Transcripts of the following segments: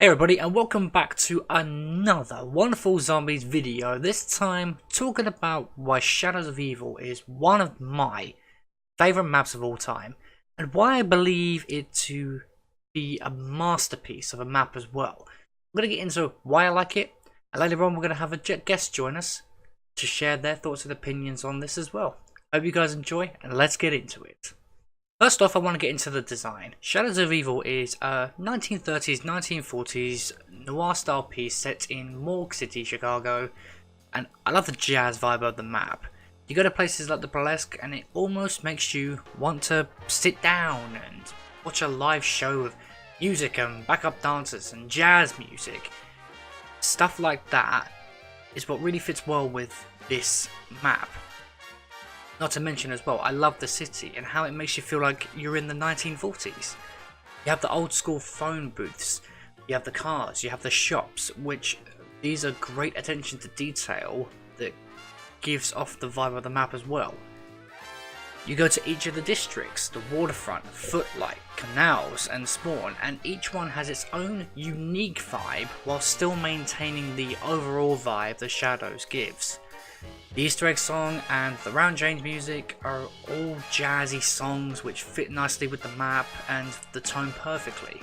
Hey everybody, and welcome back to another wonderful zombies video. This time talking about why Shadows of Evil is one of my favourite maps of all time, and why I believe it to be a masterpiece of a map as well. I'm going to get into why I like it, and later on we're going to have a guest join us to share their thoughts and opinions on this as well. Hope you guys enjoy, and let's get into it. First off, I want to get into the design. Shadows of Evil is a 1930s, 1940s noir style piece set in Morgue City, Chicago, and I love the jazz vibe of the map. You go to places like the Burlesque and it almost makes you want to sit down and watch a live show of music and backup dancers and jazz music. Stuff like that is what really fits well with this map. Not to mention as well, I love the city and how it makes you feel like you're in the 1940s. You have the old school phone booths, you have the cars, you have the shops, which these are great attention to detail that gives off the vibe of the map as well. You go to each of the districts, the waterfront, footlight, canals and spawn, and each one has its own unique vibe while still maintaining the overall vibe the Shadows gives. The Easter egg song and the round change music are all jazzy songs which fit nicely with the map and the tone perfectly.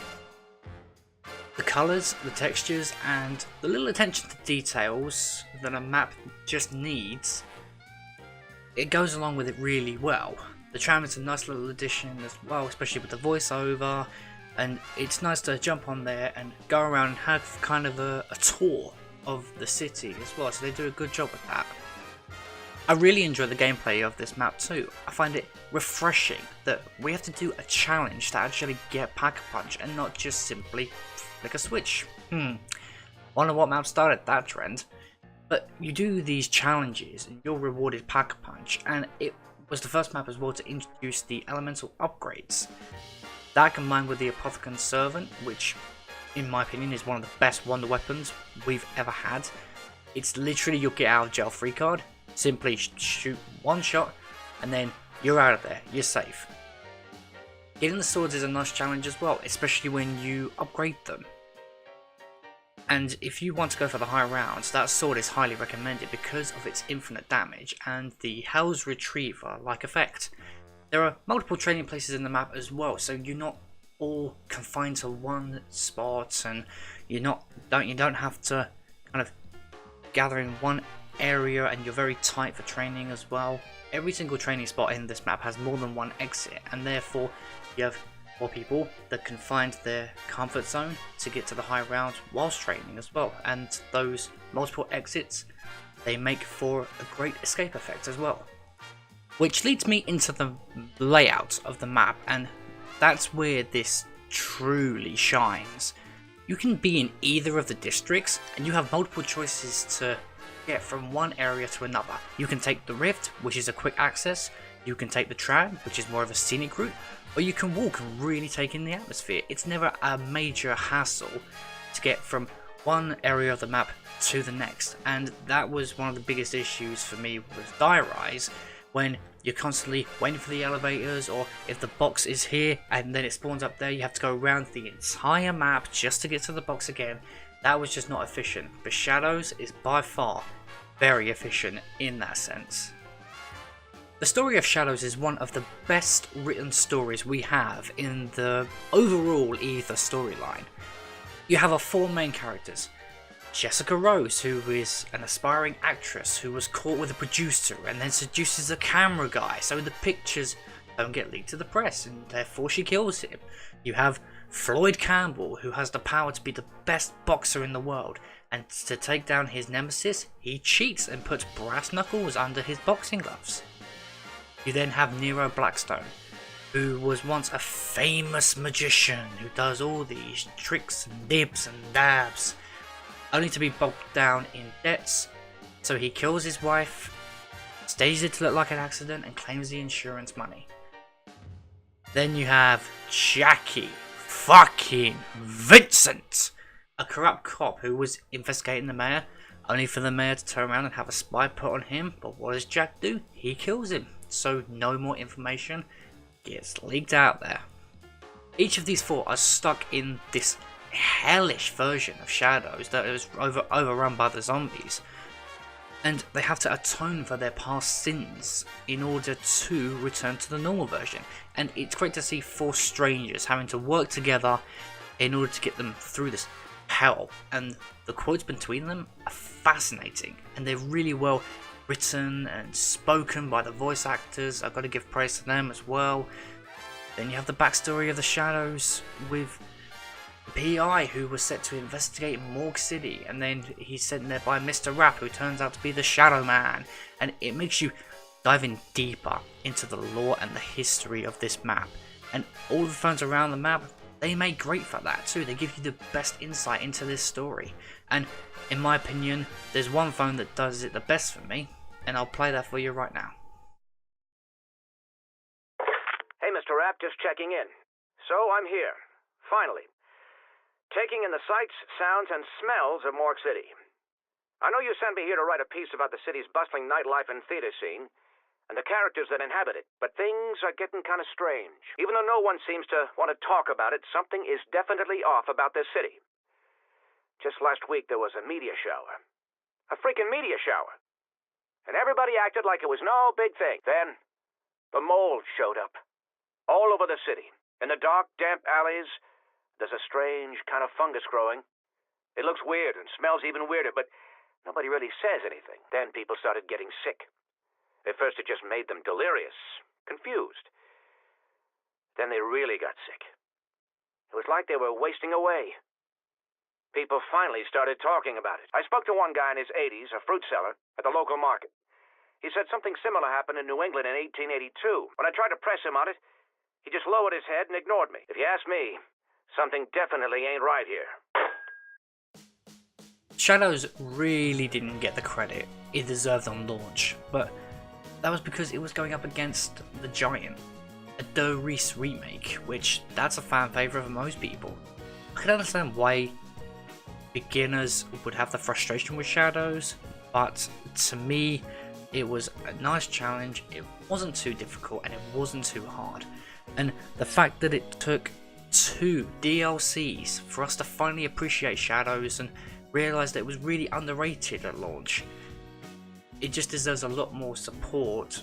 The colours, the textures and the little attention to details that a map just needs, it goes along with it really well. The tram is a nice little addition as well, especially with the voiceover, and it's nice to jump on there and go around and have kind of a tour of the city as well, so they do a good job with that. I really enjoy the gameplay of this map too. I find it refreshing that we have to do a challenge to actually get Pack-a-Punch and not just simply flick a switch. Wonder what map started that trend. But you do these challenges and you're rewarded Pack-a-Punch, and it was the first map as well to introduce the elemental upgrades. That combined with the Apothecan's Servant, which in my opinion is one of the best wonder weapons we've ever had. It's literally your get out of jail free card. Simply shoot one shot and then you're out of there, you're safe. Getting the swords is a nice challenge as well, especially when you upgrade them. And if you want to go for the high rounds, that sword is highly recommended because of its infinite damage and the Hell's Retriever like effect. There are multiple training places in the map as well, so you're not all confined to one spot, and you don't have to kind of gather in one area, and you're very tight for training as well. Every single training spot in this map has more than one exit, and therefore you have more people that can find their comfort zone to get to the high rounds whilst training as well, and those multiple exits, they make for a great escape effect as well. Which leads me into the layout of the map, and that's where this truly shines. You can be in either of the districts and you have multiple choices to get from one area to another. You can take the rift, which is a quick access, you can take the tram, which is more of a scenic route, or you can walk and really take in the atmosphere. It's never a major hassle to get from one area of the map to the next, and that was one of the biggest issues for me with Die Rise, when you're constantly waiting for the elevators, or if the box is here and then it spawns up there, you have to go around the entire map just to get to the box again. That was just not efficient, but Shadows is by far very efficient in that sense. The story of Shadows is one of the best written stories we have in the overall Ether storyline. You have our four main characters. Jessica Rose, who is an aspiring actress who was caught with a producer and then seduces a camera guy so the pictures don't get leaked to the press and therefore she kills him. You have Floyd Campbell, who has the power to be the best boxer in the world, and to take down his nemesis, he cheats and puts brass knuckles under his boxing gloves. You then have Nero Blackstone, who was once a famous magician who does all these tricks and dibs and dabs, only to be bogged down in debts, so he kills his wife, stages it to look like an accident, and claims the insurance money. Then you have Jackie fucking Vincent, a corrupt cop who was investigating the mayor, only for the mayor to turn around and have a spy put on him. But what does Jack do? He kills him, so no more information gets leaked out there. Each of these four are stuck in this hellish version of Shadows that was overrun by the zombies. And they have to atone for their past sins in order to return to the normal version. And it's great to see 4 strangers having to work together in order to get them through this hell. And the quotes between them are fascinating, and they're really well written and spoken by the voice actors. I've got to give praise to them as well. Then you have the backstory of the Shadows with PI, who was set to investigate Morgue City, and then he's sent there by Mr. Rapp, who turns out to be the Shadow Man, and it makes you dive in deeper into the lore and the history of this map. And all the phones around the map, they make great for that too. They give you the best insight into this story, and in my opinion, there's one phone that does it the best for me, and I'll play that for you right now. Hey, Mr. Rapp, just checking in. So I'm here, finally. Taking in the sights, sounds, and smells of Morgue City. I know you sent me here to write a piece about the city's bustling nightlife and theater scene, and the characters that inhabit it, but things are getting kind of strange. Even though no one seems to want to talk about it, something is definitely off about this city. Just last week there was a media shower. A freaking media shower. And everybody acted like it was no big thing. Then, the mold showed up. All over the city. In the dark, damp alleys, there's a strange kind of fungus growing. It looks weird and smells even weirder, but nobody really says anything. Then people started getting sick. At first it just made them delirious, confused. Then they really got sick. It was like they were wasting away. People finally started talking about it. I spoke to one guy in his 80s, a fruit seller, at the local market. He said something similar happened in New England in 1882. When I tried to press him on it, he just lowered his head and ignored me. If you ask me, something definitely ain't right here. Shadows really didn't get the credit it deserved on launch, but that was because it was going up against The Giant, a Doe Reese remake, which that's a fan favourite for most people. I can understand why beginners would have the frustration with Shadows, but to me it was a nice challenge. It wasn't too difficult and it wasn't too hard, and the fact that it took 2 DLCs for us to finally appreciate Shadows and realise that it was really underrated at launch, it just deserves a lot more support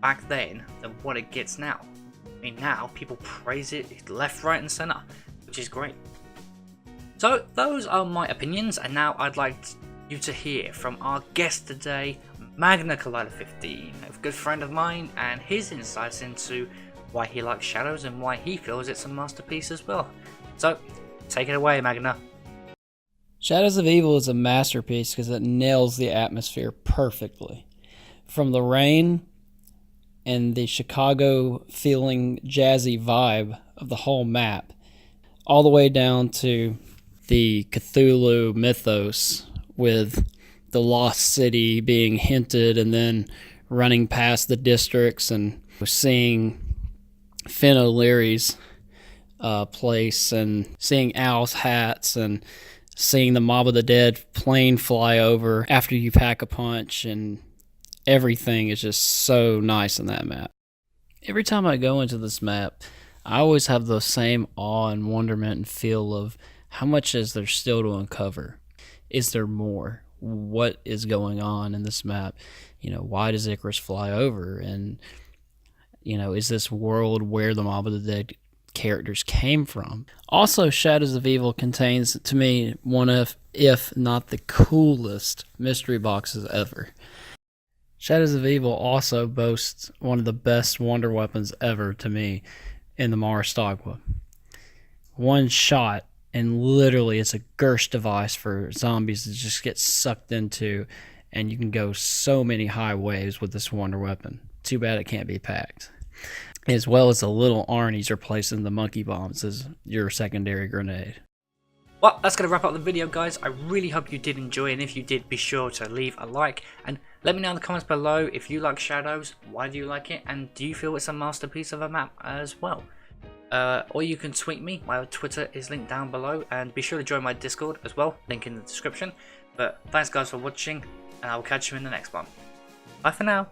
back then than what it gets now. I mean, now people praise it left, right and centre, which is great. So those are my opinions, and now I'd like you to hear from our guest today, Magna Collider 15, a good friend of mine, and his insights into why he likes Shadows and why he feels it's a masterpiece as well. So take it away, Magna. Shadows of Evil is a masterpiece because it nails the atmosphere perfectly. From the rain and the Chicago feeling jazzy vibe of the whole map, all the way down to the Cthulhu mythos with the lost city being hinted, and then running past the districts and seeing Finn O'Leary's place, and seeing Owl's hats, and seeing the Mob of the Dead plane fly over after you pack a punch, and everything is just so nice in that map. Every time I go into this map, I always have the same awe and wonderment and feel of how much is there still to uncover. Is there more? What is going on in this map? You know, why does Icarus fly over? And, you know, is this world where the Mob of the Dead characters came from? Also, Shadows of Evil contains, to me, one of, if not the coolest mystery boxes ever. Shadows of Evil also boasts one of the best wonder weapons ever to me in the Maristagua. One shot, and literally it's a Gersh device for zombies to just get sucked into, and you can go so many high waves with this wonder weapon. Too bad it can't be packed. As well as the little Arnie's replacing the monkey bombs as your secondary grenade. Well, that's going to wrap up the video, guys. I really hope you did enjoy, and if you did, be sure to leave a like, and let me know in the comments below if you like Shadows, why do you like it, and do you feel it's a masterpiece of a map as well? Or you can tweet me. My Twitter is linked down below, and be sure to join my Discord as well, link in the description. But thanks guys for watching, and I will catch you in the next one. Bye for now.